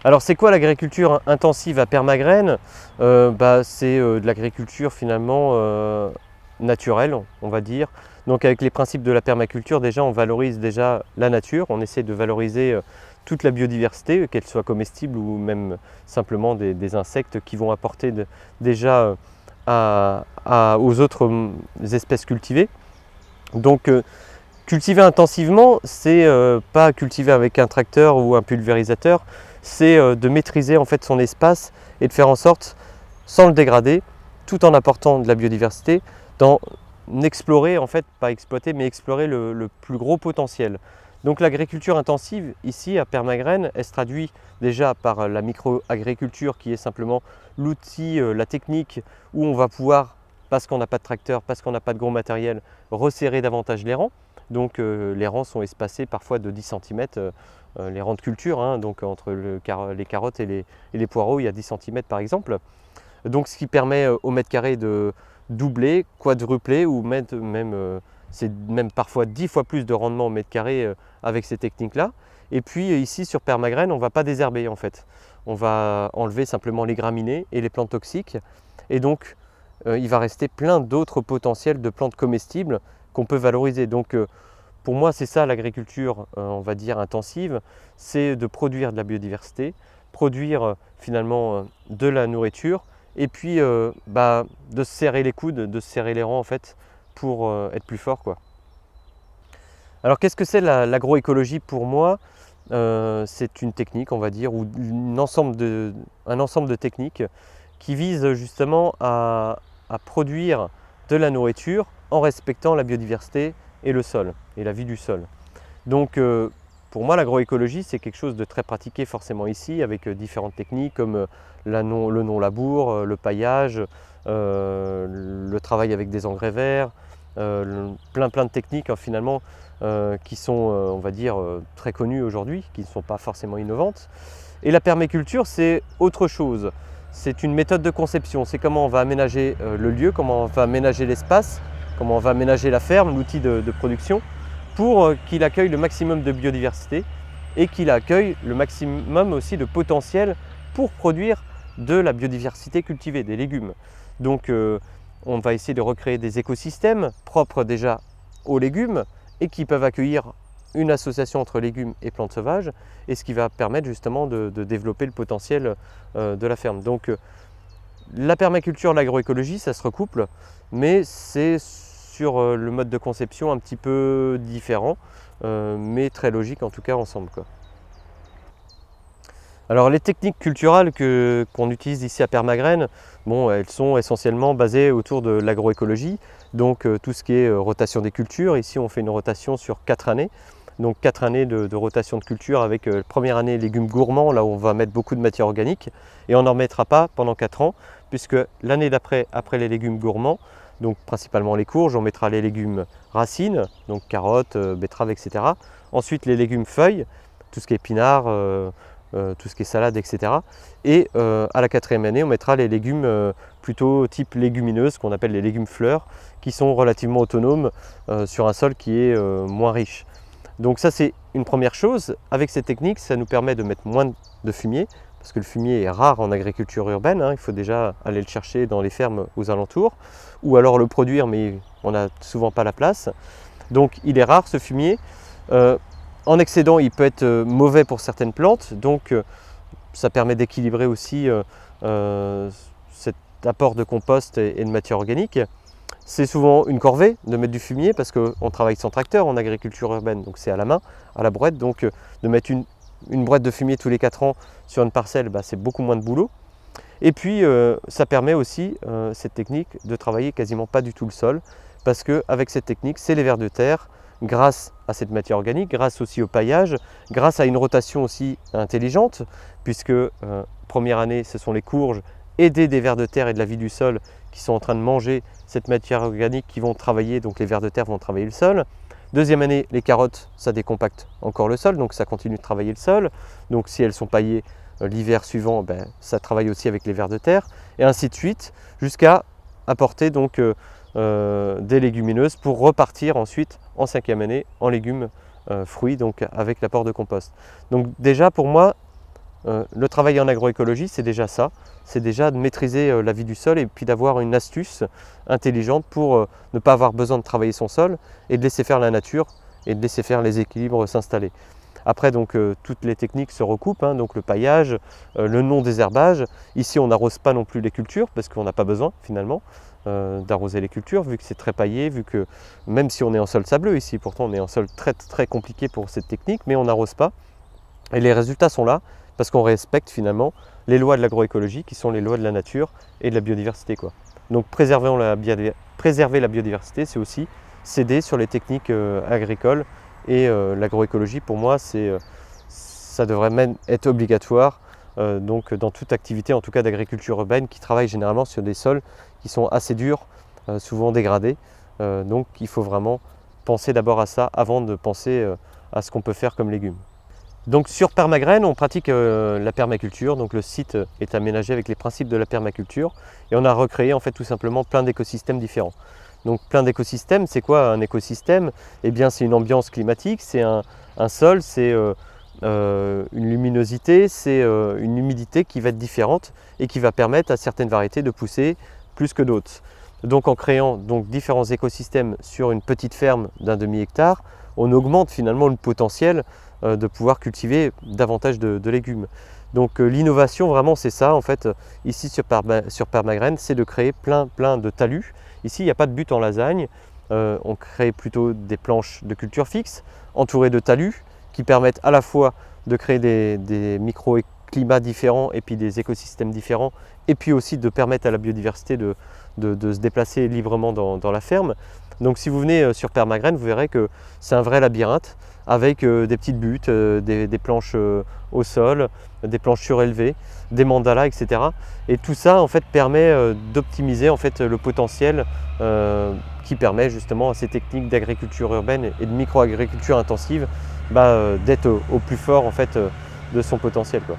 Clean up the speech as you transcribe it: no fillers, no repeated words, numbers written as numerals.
Alors c'est quoi l'agriculture intensive à permagraine? C'est de l'agriculture finalement naturelle, on va dire. Donc avec les principes de la permaculture, déjà on valorise déjà la nature, on essaie de valoriser toute la biodiversité, qu'elle soit comestible ou même simplement des insectes qui vont apporter déjà aux autres espèces cultivées. Donc cultiver intensivement, c'est pas cultiver avec un tracteur ou un pulvérisateur, c'est de maîtriser en fait son espace et de faire en sorte, sans le dégrader, tout en apportant de la biodiversité, d'en explorer, en fait, pas exploiter, mais explorer le plus gros potentiel. Donc l'agriculture intensive, ici à Permagraine, elle se traduit déjà par la micro-agriculture qui est simplement l'outil, la technique où on va pouvoir, parce qu'on n'a pas de tracteur, parce qu'on n'a pas de gros matériel, resserrer davantage les rangs. Donc les rangs sont espacés parfois de 10 cm, les rangs de culture, hein, donc entre les carottes et les poireaux, il y a 10 cm par exemple. Donc ce qui permet au mètre carré de doubler, quadrupler ou c'est même parfois 10 fois plus de rendement au mètre carré avec ces techniques-là. Et puis ici sur Permagraine, on ne va pas désherber en fait. On va enlever simplement les graminées et les plantes toxiques. Et donc il va rester plein d'autres potentiels de plantes comestibles qu'on peut valoriser. Donc pour moi, c'est ça l'agriculture, on va dire, intensive, c'est de produire de la biodiversité, produire finalement de la nourriture, et puis de se serrer les coudes, de se serrer les rangs en fait, pour être plus fort, quoi. Alors qu'est-ce que c'est l'agroécologie pour moi? C'est une technique, on va dire, ou un ensemble de techniques qui visent justement à produire de la nourriture en respectant la biodiversité et le sol, et la vie du sol. Donc pour moi l'agroécologie c'est quelque chose de très pratiqué forcément ici avec différentes techniques comme le non-labour, le paillage, le travail avec des engrais verts, plein de techniques finalement qui sont on va dire très connues aujourd'hui, qui ne sont pas forcément innovantes. Et la permaculture c'est autre chose, c'est une méthode de conception, c'est comment on va aménager le lieu, comment on va aménager l'espace, comment on va aménager la ferme, l'outil de production, pour qu'il accueille le maximum de biodiversité et qu'il accueille le maximum aussi de potentiel pour produire de la biodiversité cultivée, des légumes. Donc on va essayer de recréer des écosystèmes propres déjà aux légumes et qui peuvent accueillir une association entre légumes et plantes sauvages, et ce qui va permettre justement de développer le potentiel de la ferme. Donc la permaculture, l'agroécologie, ça se recouple, mais c'est sur le mode de conception un petit peu différent, mais très logique en tout cas ensemble, quoi. Alors les techniques culturales qu'on utilise ici à Permagraine, bon, elles sont essentiellement basées autour de l'agroécologie, donc tout ce qui est rotation des cultures. Ici on fait une rotation sur 4 années, donc 4 années de rotation de culture avec première année légumes gourmands, là où on va mettre beaucoup de matière organique, et on n'en remettra pas pendant 4 ans, puisque l'année d'après, après les légumes gourmands, donc principalement les courges, on mettra les légumes racines, donc carottes, betteraves, etc. Ensuite les légumes feuilles, tout ce qui est épinards, tout ce qui est salade, etc. Et à la 4e année, on mettra les légumes plutôt type légumineuses, qu'on appelle les légumes fleurs, qui sont relativement autonomes sur un sol qui est moins riche. Donc ça c'est une première chose. Avec ces techniques, ça nous permet de mettre moins de fumier, parce que le fumier est rare en agriculture urbaine, hein. Il faut déjà aller le chercher dans les fermes aux alentours, ou alors le produire, mais on n'a souvent pas la place. Donc il est rare ce fumier. En excédent, il peut être mauvais pour certaines plantes, donc ça permet d'équilibrer aussi cet apport de compost et de matière organique. C'est souvent une corvée de mettre du fumier parce qu'on travaille sans tracteur en agriculture urbaine, donc c'est à la main, à la brouette, donc de mettre une brouette de fumier tous les 4 ans sur une parcelle, c'est beaucoup moins de boulot. Et puis ça permet aussi, cette technique, de travailler quasiment pas du tout le sol, parce qu'avec cette technique, c'est les vers de terre, grâce à cette matière organique, grâce aussi au paillage, grâce à une rotation aussi intelligente, puisque première année, ce sont les courges aidées des vers de terre et de la vie du sol qui sont en train de manger cette matière organique, qui vont travailler, donc les vers de terre vont travailler le sol. Deuxième année, les carottes, ça décompacte encore le sol, donc ça continue de travailler le sol. Donc si elles sont paillées l'hiver suivant, ça travaille aussi avec les vers de terre. et ainsi de suite, jusqu'à apporter donc des légumineuses pour repartir ensuite en 5e année en légumes fruits, donc avec l'apport de compost. Donc déjà pour moi, le travail en agroécologie, c'est déjà ça, c'est déjà de maîtriser la vie du sol et puis d'avoir une astuce intelligente pour ne pas avoir besoin de travailler son sol et de laisser faire la nature et de laisser faire les équilibres s'installer. Après, donc, toutes les techniques se recoupent, hein, donc le paillage, le non-désherbage. Ici, on n'arrose pas non plus les cultures parce qu'on n'a pas besoin finalement d'arroser les cultures vu que c'est très paillé, vu que même si on est en sol sableux ici, pourtant on est en sol très, très compliqué pour cette technique, mais on n'arrose pas. Et les résultats sont là parce qu'on respecte finalement les lois de l'agroécologie qui sont les lois de la nature et de la biodiversité, quoi. Donc préserver la biodiversité, c'est aussi céder sur les techniques agricoles et l'agroécologie pour moi ça devrait même être obligatoire donc dans toute activité en tout cas d'agriculture urbaine qui travaille généralement sur des sols qui sont assez durs, souvent dégradés. Donc il faut vraiment penser d'abord à ça avant de penser à ce qu'on peut faire comme légumes. Donc sur Permagraine, on pratique la permaculture, donc le site est aménagé avec les principes de la permaculture et on a recréé en fait tout simplement plein d'écosystèmes différents. Donc plein d'écosystèmes, c'est quoi un écosystème? Eh bien c'est une ambiance climatique, c'est un sol, c'est une luminosité, c'est une humidité qui va être différente et qui va permettre à certaines variétés de pousser plus que d'autres. Donc en créant donc différents écosystèmes sur une petite ferme d'un demi-hectare, on augmente finalement le potentiel de pouvoir cultiver davantage de légumes. Donc l'innovation vraiment c'est ça en fait ici sur Permagraine, c'est de créer plein de talus. Ici il n'y a pas de but en lasagne, on crée plutôt des planches de culture fixe entourées de talus qui permettent à la fois de créer des micro-climats différents et puis des écosystèmes différents et puis aussi de permettre à la biodiversité de se déplacer librement dans la ferme. Donc si vous venez sur Permagraine, vous verrez que c'est un vrai labyrinthe avec des petites buttes, des planches au sol, des planches surélevées, des mandalas, etc. Et tout ça en fait permet d'optimiser en fait le potentiel qui permet justement à ces techniques d'agriculture urbaine et de micro-agriculture intensive d'être au plus fort en fait de son potentiel, quoi.